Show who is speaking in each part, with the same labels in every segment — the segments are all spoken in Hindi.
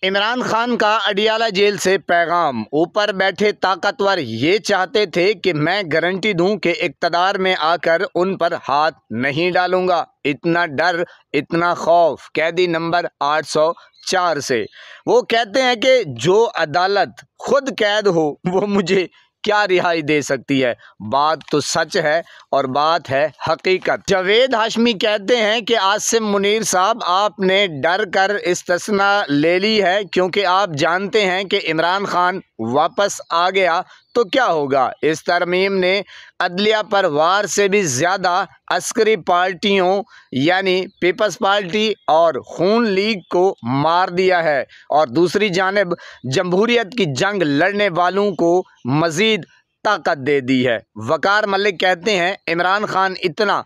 Speaker 1: इमरान खान का अडियाला जेल से पैगाम। ऊपर बैठे ताकतवर ये चाहते थे कि मैं गारंटी दूं कि इक़्तिदार में आकर उन पर हाथ नहीं डालूंगा। इतना डर, इतना खौफ कैदी नंबर 804 से। वो कहते हैं कि जो अदालत खुद कैद हो वो मुझे क्या रिहाई दे सकती है। बात तो सच है और बात है हकीकत। जावेद हाशमी कहते हैं कि आसिम मुनीर साहब, आपने डर कर इस्तिस्ना ले ली है क्योंकि आप जानते हैं कि इमरान खान वापस आ गया तो क्या होगा। इस तरमीम ने अदलिया पर वार से भी ज़्यादा अस्करी पार्टियों यानी पीपल्स पार्टी और खून लीग को मार दिया है और दूसरी जानिब जमहूरियत की जंग लड़ने वालों को मज़ीद ताकत दे दी है। वकार मलिक कहते हैं इमरान खान इतना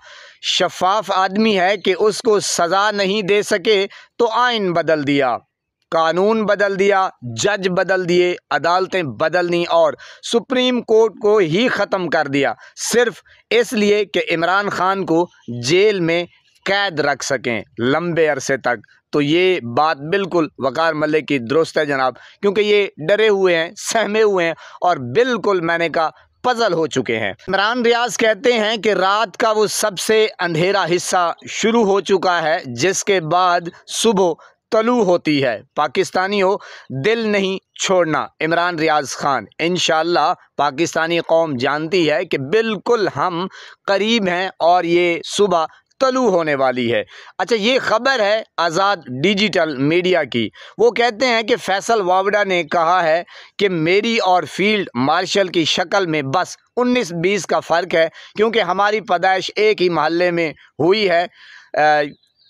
Speaker 1: शफाफ आदमी है कि उसको सज़ा नहीं दे सके तो आइन बदल दिया, कानून बदल दिया, जज बदल दिए, अदालतें बदल दी और सुप्रीम कोर्ट को ही ख़त्म कर दिया, सिर्फ इसलिए कि इमरान खान को जेल में कैद रख सकें लंबे अरसे तक। तो ये बात बिल्कुल वकार मलिक की दुरुस्त है जनाब, क्योंकि ये डरे हुए हैं, सहमे हुए हैं और बिल्कुल मैंने कहा पजल हो चुके हैं। इमरान रियाज कहते हैं कि रात का वो सबसे अंधेरा हिस्सा शुरू हो चुका है जिसके बाद सुबह तलू होती है। पाकिस्तानियों, दिल नहीं छोड़ना। इमरान रियाज खान, इंशाअल्लाह पाकिस्तानी कौम जानती है कि बिल्कुल हम करीब हैं और ये सुबह तलू होने वाली है। अच्छा, ये खबर है आज़ाद डिजिटल मीडिया की। वो कहते हैं कि फैसल वावड़ा ने कहा है कि मेरी और फील्ड मार्शल की शक्ल में बस 19-20 का फ़र्क है क्योंकि हमारी पैदाइश एक ही महल्ले में हुई है।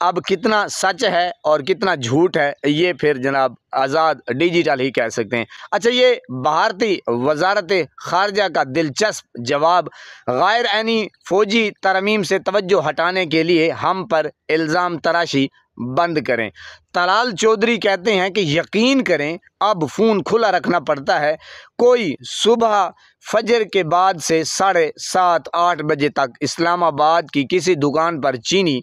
Speaker 1: अब कितना सच है और कितना झूठ है ये फिर जनाब आज़ाद डिजिटल ही कह सकते हैं। अच्छा, ये भारतीय वजारत ख़ारजा का दिलचस्प जवाब। गैर आईनी फ़ौजी तरमीम से तवज्जो हटाने के लिए हम पर इल्ज़ाम तराशी बंद करें। तलाल चौधरी कहते हैं कि यकीन करें अब फ़ोन खुला रखना पड़ता है। कोई सुबह फजर के बाद से 7:30-8 बजे तक इस्लामाबाद की किसी दुकान पर चीनी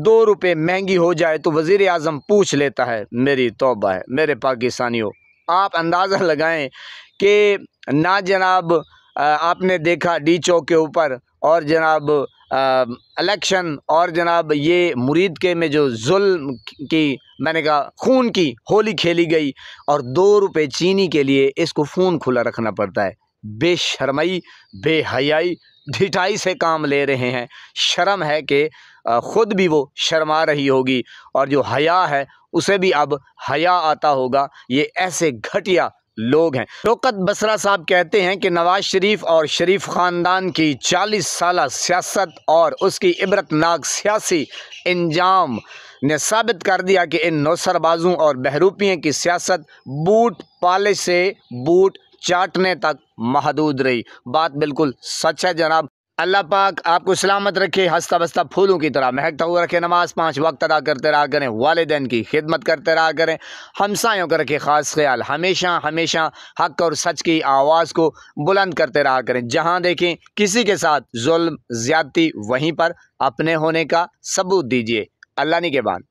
Speaker 1: 2 रुपये महंगी हो जाए तो वज़ीर आज़म पूछ लेता है। मेरी तौबा है मेरे पाकिस्तानियों, आप अंदाज़ा लगाएं कि ना जनाब आपने देखा डी चौक के ऊपर और जनाब इलेक्शन और जनाब ये मुरीद के में जो जुल्म की मैंने कहा खून की होली खेली गई और 2 रुपये चीनी के लिए इसको फ़ोन खुला रखना पड़ता है। बेशर्मई, बेहयाई, ढिठाई से काम ले रहे हैं। शर्म है कि ख़ुद भी वो शर्मा रही होगी और जो हया है उसे भी अब हया आता होगा। ये ऐसे घटिया लोग हैं। शौकत बसरा साहब कहते हैं कि नवाज शरीफ और शरीफ ख़ानदान की 40 साला सियासत और उसकी इबरतनाक सियासी इंजाम ने साबित कर दिया कि इन नौसरबाजों और बहरूपियों की सियासत बूट पाले से बूट चाटने तक महदूद रही। बात बिल्कुल सच है जनाब। अल्लाह पाक आपको सलामत रखे, हंसता बसता फूलों की तरह महकता हुआ रखे। नमाज 5 वक्त अदा करते रहा करें, वालिदैन की खिदमत करते रहा करें, हमसायों का रखे ख़ास ख्याल। हमेशा हमेशा हक और सच की आवाज़ को बुलंद करते रहा करें। जहाँ देखें किसी के साथ जुल्म ज़्यादती वहीं पर अपने होने का सबूत दीजिए। अल्लाह निगहबान।